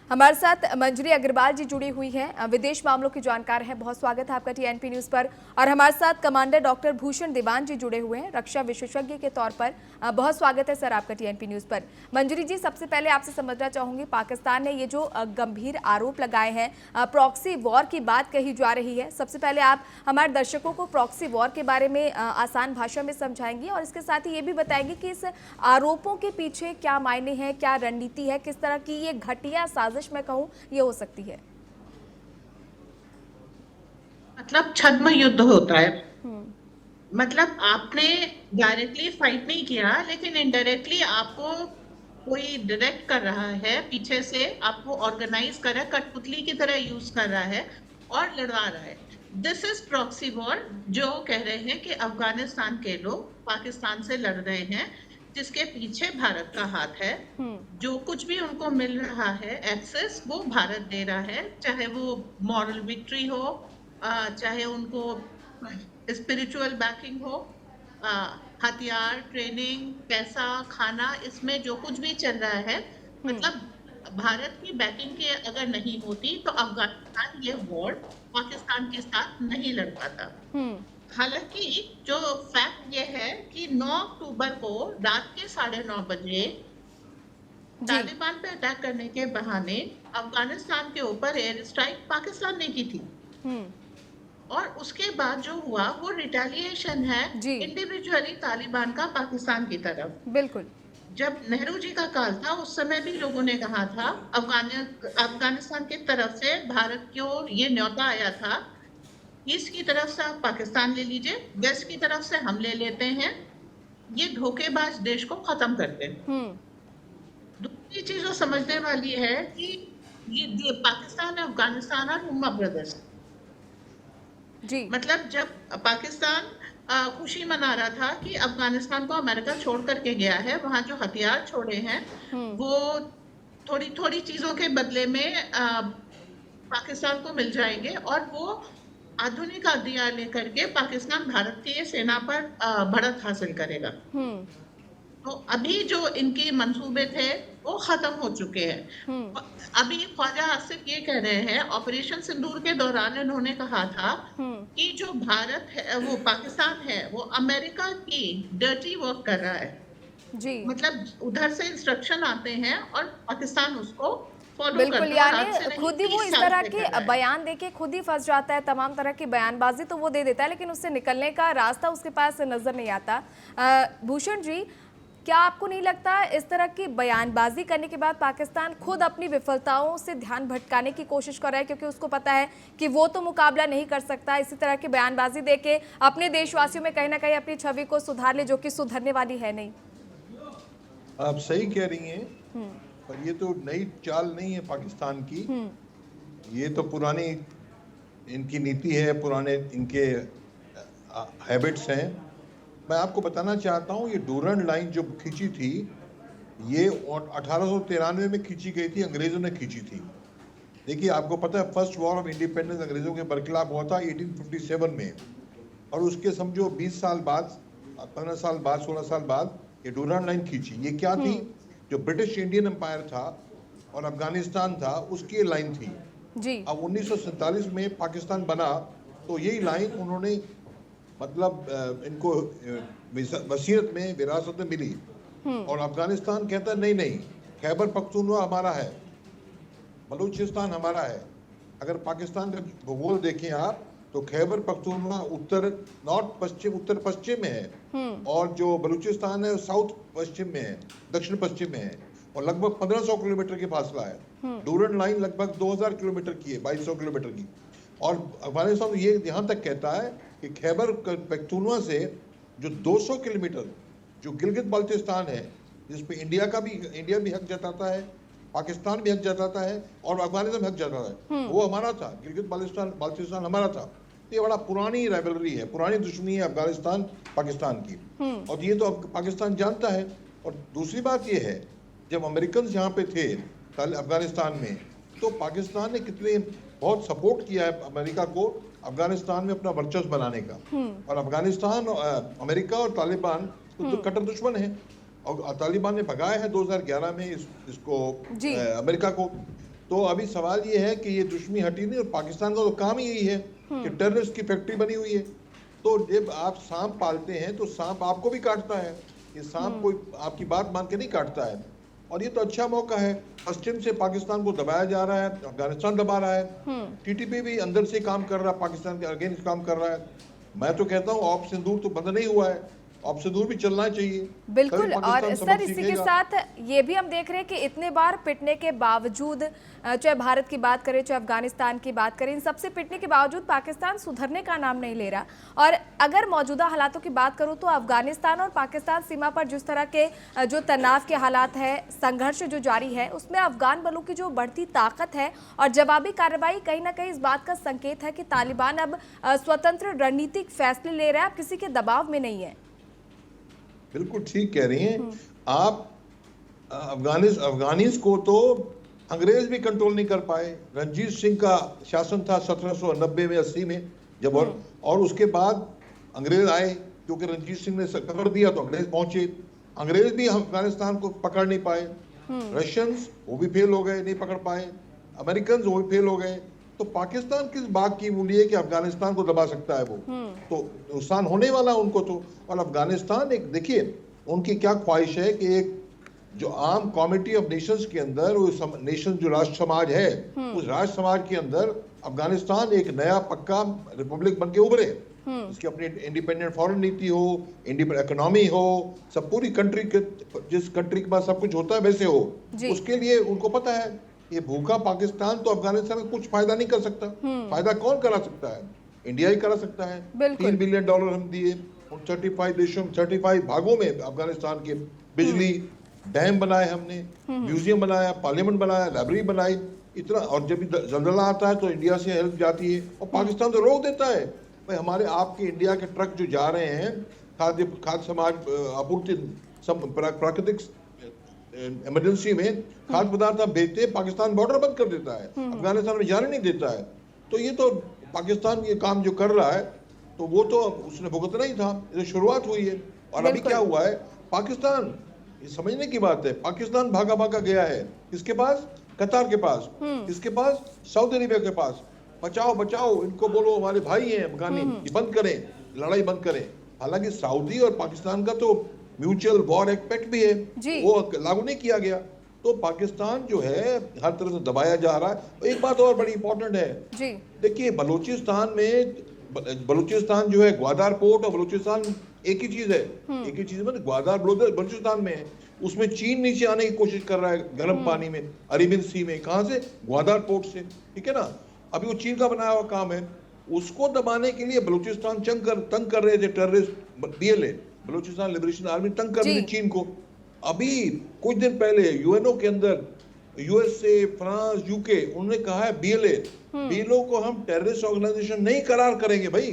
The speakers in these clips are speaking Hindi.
हमारे साथ मंजरी अग्रवाल जी जुड़ी हुई हैं, विदेश मामलों की जानकार हैं। बहुत स्वागत है आपका टीएनपी न्यूज़ पर। और हमारे साथ कमांडर डॉक्टर भूषण दीवान जी जुड़े हुए हैं, रक्षा विशेषज्ञ के तौर पर। बहुत स्वागत है सर आपका टीएनपी न्यूज़ पर। मंजरी जी, सबसे पहले आपसे समझना चाहूंगी, पाकिस्तान ने ये जो गंभीर आरोप लगाए हैं, प्रॉक्सी वॉर की बात कही जा रही है। सबसे पहले आप हमारे दर्शकों को प्रॉक्सी वॉर के बारे में आसान भाषा में समझाएंगी और इसके साथ ही ये भी बताएंगे कि इस आरोपों के पीछे क्या मायने हैं, क्या रणनीति है, किस तरह की ये घटिया साजिश मैं कहूं ये हो सकती है। मतलब छद्म युद्ध होता है। मतलब आपने डायरेक्टली फाइट नहीं किया, लेकिन इनडायरेक्टली आपको कोई डायरेक्ट कर रहा है, पीछे से आपको ऑर्गेनाइज कर रहा है, कठपुतली की तरह यूज कर रहा है और लड़वा रहा है। दिस इज प्रॉक्सी वॉर, जो कह रहे हैं कि अफगानिस्तान के लोग पाकिस्तान से लड़ रहे हैं, जिसके पीछे भारत का हाथ है। जो कुछ भी उनको मिल रहा है एक्सेस, वो भारत दे रहा है, चाहे वो मॉरल विक्ट्री हो, चाहे उनको स्पिरिचुअल बैकिंग हो, हथियार, ट्रेनिंग, पैसा, खाना, इसमें जो कुछ भी चल रहा है। मतलब भारत की बैकिंग के अगर नहीं होती तो अफगानिस्तान ये वॉर पाकिस्तान के साथ नहीं लड़ पाता। हालांकि जो फैक्ट ये है कि 9 अक्टूबर को रात के 9:30 बजे तालिबान पे अटैक करने के बहाने अफगानिस्तान के ऊपर एयर स्ट्राइक पाकिस्तान ने की थी। और उसके बाद जो हुआ वो रिटेलिएशन है इंडिविजुअली तालिबान का पाकिस्तान की तरफ। बिल्कुल। जब नेहरू जी का काल था उस समय भी लोगों ने कहा था, अफगानिस्तान की तरफ से भारत को ये न्योता आया था, ईस्ट की तरफ से आप पाकिस्तान ले लीजिए, वेस्ट की तरफ से हम ले लेते हैं, ये धोखेबाज देश को खत्म करते हैं। दूसरी चीज जो समझने वाली है कि ये पाकिस्तान और अफगानिस्तान और उम्मा ब्रदर्स। मतलब जब पाकिस्तान खुशी मना रहा था कि अफगानिस्तान को अमेरिका छोड़ करके गया है, वहां जो हथियार छोड़े हैं वो थोड़ी थोड़ी चीजों के बदले में पाकिस्तान को मिल जाएंगे और वो आधुनिक हथियार लेकर के पाकिस्तान भारतीय सेना पर बढ़त हासिल करेगा। तो अभी जो इनके मंसूबे थे वो खत्म हो चुके हैं। अभी ख्वाजा आसिफ ये कह रहे हैं, ऑपरेशन सिंदूर के दौरान इन्होंने कहा था कि जो भारत है, वो पाकिस्तान है, वो अमेरिका की डर्टी वर्क कर रहा है। मतलब उधर से इंस्ट्रक्शन आते हैं और पाकिस्तान उसको बिल्कुल, यानी खुद ही वो इस तरह के बयान देके खुद ही फंस जाता है, तमाम तरह की बयानबाजी तो वो दे देता है, लेकिन उससे निकलने का रास्ता उसके पास नजर नहीं आता। भूषण जी, क्या आपको नहीं लगता इस तरह की बयानबाजी करने के बाद पाकिस्तान खुद अपनी विफलताओं से ध्यान भटकाने की कोशिश कर रहा है, क्योंकि उसको पता है कि वो तो मुकाबला नहीं कर सकता, इसी तरह की बयानबाजी देके अपने देशवासियों में कहीं ना कहीं अपनी छवि को सुधार ले, जो कि सुधरने वाली है नहीं। आप सही कह रही हैं, पर ये तो नई चाल नहीं है पाकिस्तान की। ये तो पुरानी इनकी नीति है, पुराने इनके हैबिट्स हैं। मैं आपको बताना चाहता हूँ, ये डूरंड लाइन जो खींची थी, ये 1893 में खींची गई थी, अंग्रेजों ने खींची थी। देखिए, आपको पता है फर्स्ट वॉर ऑफ इंडिपेंडेंस अंग्रेजों के बरखिलाफ हुआ था 1857 में, और उसके समझो 20 साल बाद, 15 साल बाद, 16 साल बाद ये डूरंड लाइन खींची। ये क्या थी? जो ब्रिटिश इंडियन एम्पायर था और अफगानिस्तान था, उसकी लाइन थी जी। अब 1947 में पाकिस्तान बना तो यही लाइन उन्होंने, मतलब इनको वसीयत में, विरासत में मिली। और अफगानिस्तान कहता है नहीं नहीं, खैबर पख्तूनख्वा हमारा है, बलूचिस्तान हमारा है। अगर पाकिस्तान का भूगोल देखें आप तो खैबर पख्तूनख्वा उत्तर पश्चिम में है, और जो बलूचिस्तान है साउथ पश्चिम में है, दक्षिण पश्चिम में है, और लगभग 1500 किलोमीटर की फासला है। डूरंड लाइन लगभग 2000 किलोमीटर की है, 2200 किलोमीटर की। और अफगानिस्तान ये यहाँ तक कहता है कि खैबर पख्तूनख्वा से जो 200 किलोमीटर जो गिलगित बाल्टिस्तान है, जिसपे इंडिया भी हक जताता है, पाकिस्तान भी हक जताता है और अफगानिस्तान भी हक जताता है, वो हमारा था। गिलगित बाल्टिस्तान हमारा था। ये बड़ा पुरानी राइवलरी है, पुरानी दुश्मनी है अफगानिस्तान पाकिस्तान की, और ये तो पाकिस्तान जानता है। और दूसरी बात ये है, जब अमेरिकन यहाँ पे थे अफगानिस्तान में, तो पाकिस्तान ने बहुत सपोर्ट किया है अमेरिका को अफगानिस्तान में अपना वर्चस्व बनाने का। और अफगानिस्तान, अमेरिका और तालिबान तो कट्टर दुश्मन है, और तालिबान ने भगाया है 2011 में इसको अमेरिका को। तो अभी सवाल ये है कि ये दुश्मनी हटी नहीं, और पाकिस्तान का तो काम ही यही है कि टेररिस्ट की फैक्ट्री बनी हुई है। तो जब आप सांप पालते हैं तो सांप आपको भी काटता है, ये सांप कोई आपकी बात मान के नहीं काटता है। और ये तो अच्छा मौका है, पश्चिम से पाकिस्तान को दबाया जा रहा है, अफगानिस्तान दबा रहा है, टीटीपी भी अंदर से काम कर रहा है, पाकिस्तान के अगेंस्ट काम कर रहा है। मैं तो कहता हूँ ऑप सिंदूर तो बंद नहीं हुआ है, ऑप सिंदूर भी चलना चाहिए। बिल्कुल। और सर इसी के साथ ये भी हम देख रहे हैं कि इतने बार पिटने के बावजूद, चाहे भारत की बात करें चाहे अफगानिस्तान की बात करें, इन सबसे पिटने के बावजूद पाकिस्तान सुधरने का नाम नहीं ले रहा। और अगर मौजूदा हालातों की बात करूं तो अफगानिस्तान और पाकिस्तान सीमा पर जिस तरह के जो तनाव के हालात है, संघर्ष जो जारी है, उसमें अफगान बलों की जो बढ़ती ताकत है और जवाबी कार्रवाई कहीं ना कहीं इस बात का संकेत है कि तालिबान अब स्वतंत्र रणनीतिक फैसले ले रहा है, अब किसी के दबाव में नहीं है। बिल्कुल ठीक कह रही हैं आप। अफगानिस को तो अंग्रेज भी कंट्रोल नहीं कर पाए। रणजीत सिंह का शासन था 1790 में 80 में जब, और उसके बाद अंग्रेज आए, क्योंकि रणजीत सिंह ने पकड़ दिया तो अंग्रेज पहुंचे। अंग्रेज भी अफगानिस्तान को पकड़ नहीं पाए। रशियंस वो भी फेल हो गए, नहीं पकड़ पाए। अमेरिकन वो भी फेल हो गए। तो पाकिस्तान किस बात की मूल्य है कि अफगानिस्तान को दबा सकता है वो, तो नुकसान होने वाला उनको तो। और अफगानिस्तान एक देखिए उनकी क्या ख्वाहिश है कि एक जो आम कमिटी ऑफ नेशंस के अंदर वो नेशन जो राष्ट्र समाज है, उस राष्ट्र समाज के अंदर अफगानिस्तान एक नया पक्का रिपब्लिक बन के उभरे, इसकी अपनी इंडिपेंडेंट फॉरेन नीति हो, इंडिपेंडेंट इकोनॉमी हो, सब पूरी कंट्री के, जिस कंट्री के पास सब कुछ होता है वैसे हो। उसके लिए उनको पता है ये भूखा पाकिस्तान तो अफगानिस्तान का कुछ फायदा नहीं कर सकता। फायदा कौन करा सकता है? इंडिया ही करा सकता है। $3 बिलियन हम दिए उन 35 देशों, 35 भागों में अफगानिस्तान के। बिजली, डैम बनाए हमने, म्यूजियम बनाया, पार्लियामेंट बनाया, लाइब्रेरी बनाई, इतना। और जब भी जलजला आता है तो इंडिया से हेल्प जाती है, और पाकिस्तान तो रोक देता है। भाई हमारे आपके इंडिया के ट्रक जो जा रहे हैं खाद्य समाज आपूर्ति प्राकृतिक इमरजेंसी में खाद्य पदार्थ आप भेजते हैं, पाकिस्तान बॉर्डर बंद कर देता है, अफगानिस्तान में जाने नहीं देता है। तो ये तो पाकिस्तान ये काम जो कर रहा है तो वो तो उसने भुगतना ही था, ये तो शुरुआत हुई है। और अभी क्या हुआ है, पाकिस्तान, ये समझने की बात है, पाकिस्तान भागा भागा गया है किसके पास? कतार के पास। किसके पास? सऊदी अरेबिया के पास। बचाओ बचाओ, इनको बोलो हमारे भाई हैं अफगानी, ये बंद करें, लड़ाई बंद करें। हालांकि सऊदी और पाकिस्तान का तो म्यूचुअल वॉर एक्ट भी है, वो लागू नहीं किया गया। तो पाकिस्तान जो है हर तरह से दबाया जा रहा है। एक बात और बड़ी इंपॉर्टेंट है, देखिए बलूचिस्तान में, बलूचिस्तान जो है ग्वादार पोर्ट और बलूचिस्तान एक ही चीज है, एक ही चीज मतलब ग्वादार बलूचिस्तान में है। उसमें चीन नीचे आने की कोशिश कर रहा है गर्म पानी में, अरेबियन सी में। कहां से? ग्वादार पोर्ट से, ठीक है ना। अभी वो चीन का बनाया हुआ काम है, उसको दबाने के लिए बलूचिस्तान तंग कर रहे थे terrorist BLA, Balochistan liberation army तंग कर रही थी चीन को। अभी कुछ दिन पहले यूएनओ के अंदर USA, फ्रांस, UK उन्होंने कहा है BLA को हम टेररिस्ट ऑर्गेनाइजेशन नहीं करार करेंगे भाई।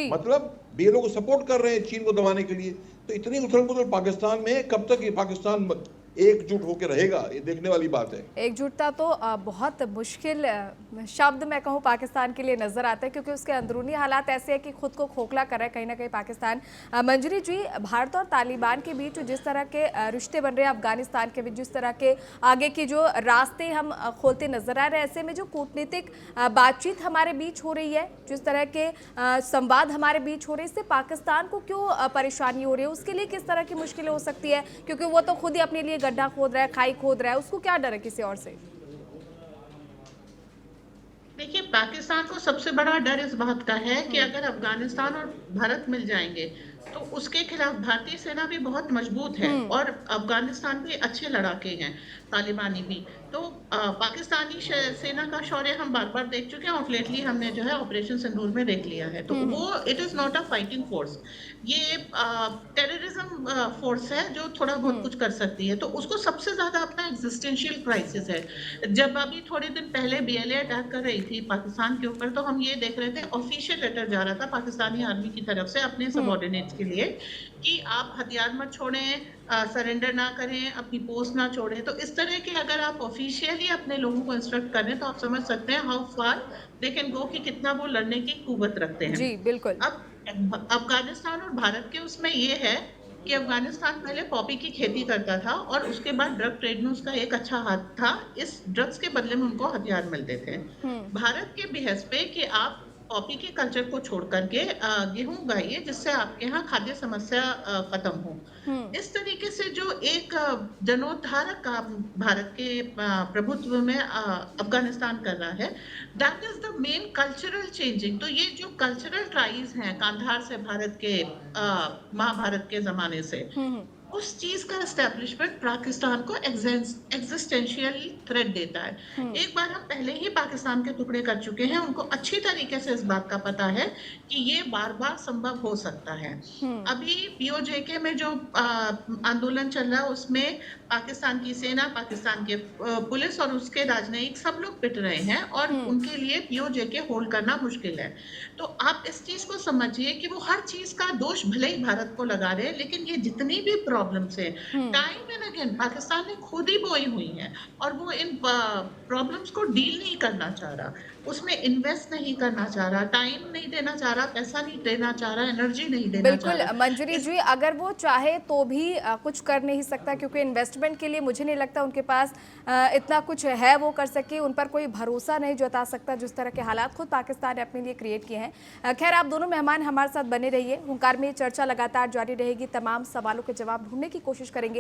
मतलब BLA को सपोर्ट कर रहे हैं चीन को दबाने के लिए। तो इतनी उथल-पुथल पाकिस्तान में, कब तक ये पाकिस्तान एकजुट होकर रहेगा, ये देखने वाली बात है। एकजुटता तो बहुत मुश्किल शब्द मैं कहूँ पाकिस्तान के लिए नजर आता है, क्योंकि उसके अंदरूनी हालात ऐसे हैं कि खुद को खोखला कर रहा है कहीं ना कहीं पाकिस्तान। मंजरी जी, भारत और तालिबान के बीच जिस तरह के रिश्ते बन रहे हैं, अफगानिस्तान के बीच जिस तरह के आगे की जो रास्ते हम खोलते नजर आ रहे हैं, ऐसे में जो कूटनीतिक बातचीत हमारे बीच हो रही है, जिस तरह के संवाद हमारे बीच हो रहे हैं, इससे पाकिस्तान को क्यों परेशानी हो रही है? उसके लिए किस तरह की मुश्किलें हो सकती है? क्योंकि वो तो खुद ही अपने लिए गड्ढा खोद रहा है, खाई खोद रहा है, उसको क्या डर है किसी और से? देखिए, पाकिस्तान को सबसे बड़ा डर इस बात का है कि अगर अफगानिस्तान और भारत मिल जाएंगे तो उसके खिलाफ भारतीय सेना भी बहुत मजबूत है और अफगानिस्तान भी अच्छे लड़ाके हैं, तालिबानी भी। तो पाकिस्तानी सेना का शौर्य हम बार बार देख चुके हैं, और लेटली हमने जो है ऑपरेशन सिंदूर में देख लिया है। तो वो it is not a fighting force, ये टेररिज्म फोर्स है जो थोड़ा बहुत कुछ कर सकती है। तो उसको सबसे ज्यादा अपना एग्जिस्टेंशियल क्राइसिस है। जब अभी थोड़े दिन पहले BLA अटैक कर रही थी पाकिस्तान के ऊपर, तो हम ये देख रहे थे ऑफिशियल लेटर जा रहा था पाकिस्तानी आर्मी की तरफ से अपने सबऑर्डिनेट्स के लिए कि आप हथियार मत छोड़ें, सरेंडर ना करें, अपनी पोस्ट ना छोड़ें। तो इस तरह के अगर आप ऑफिशियली अपने लोगों को इंस्ट्रक्ट करें तो आप समझ सकते हैं how far they can go, कि कितना वो लड़ने की कुव्वत रखते हैं। जी बिल्कुल। अब अफगानिस्तान और भारत के उसमें ये है कि अफगानिस्तान पहले पॉपी की खेती करता था और उसके बाद ड्रग ट्रेड में उसका एक अच्छा हाथ था। इस ड्रग्स के बदले में उनको हथियार मिलते थे। भारत के बिहेस पे कि आप पॉपी के कल्चर को छोड़ करके गेहूं उगाइए जिससे आपके यहाँ खाद्य समस्या खत्म हो। इस तरीके से जो एक जनोद्धारक काम भारत के प्रभुत्व में अफगानिस्तान कर रहा है, that is the main cultural changing. तो ये जो कल्चरल ट्राइज हैं कांधार से भारत के महाभारत के जमाने से, उस चीज का एस्टेब्लिशमेंट पाकिस्तान को एग्जिस्टेंशियल थ्रेट देता है। एक बार हम पहले ही पाकिस्तान के टुकड़े कर चुके हैं, उनको अच्छी तरीके से इस बात का पता है कि ये बार बार संभव हो सकता है। अभी पीओजेके में जो आंदोलन चल रहा है उसमें पाकिस्तान की सेना, पाकिस्तान के पुलिस और उसके राजनयिक सब लोग पिट रहे हैं और उनके लिए पीओजेके होल्ड करना मुश्किल है। तो आप इस चीज को समझिए कि वो हर चीज का दोष भले ही भारत को लगा रहे हैं, लेकिन ये जितनी भी प्रॉब्लम्स है टाइम एंड अगेन पाकिस्तान ने खुद ही बोई हुई है और वो इन प्रॉब्लम्स को डील नहीं करना चाह रहा, उसमें इन्वेस्ट नहीं करना चाह रहा, टाइम नहीं देना चाह रहा, पैसा नहीं देना चाह रहा, एनर्जी नहीं देना चाह बिल्कुल रहा। मंजरी जी, अगर वो चाहे तो भी कुछ कर नहीं सकता, क्योंकि इन्वेस्टमेंट के लिए मुझे नहीं लगता उनके पास इतना कुछ है वो कर सके। उन पर कोई भरोसा नहीं जता सकता जिस तरह के हालात खुद पाकिस्तान ने अपने लिए क्रिएट किए हैं। खैर, आप दोनों मेहमान हमारे साथ बने रहिए। हुंकार में ये चर्चा लगातार जारी रहेगी, तमाम सवालों के जवाब ढूंढने की कोशिश करेंगे।